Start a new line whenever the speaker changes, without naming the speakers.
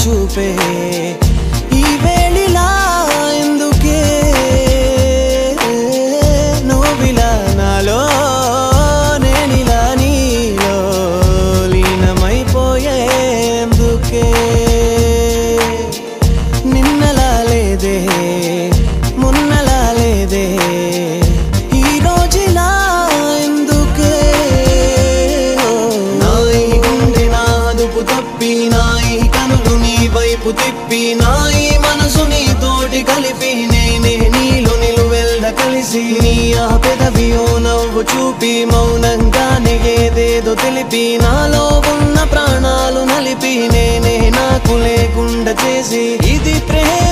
చూపే ఈ వేళిలా ఎందుకే నువ్విలా నాలో నేనిలా నీలో లీనమైపోయే ఎందుకే నిన్నలా లేదే మొన్నలా లేదే ఈ రోజులా ఎందుకే నాయి గుండె నాదుపు తప్పి నాయి కనులు నీ వైపు తిప్పి నాయి మనసు నీ తోటి కలిపి నేనే నీలో నిలువెల్లా కలిసి నీ ఆ పెదవియో నవ్వు చూపి మౌనంగానే ఏదేదో తెలిపి నాలో ఉన్న ప్రాణాలు నలిపి నేనే నాకు లేకుండా చేసి ఇది ప్రేమ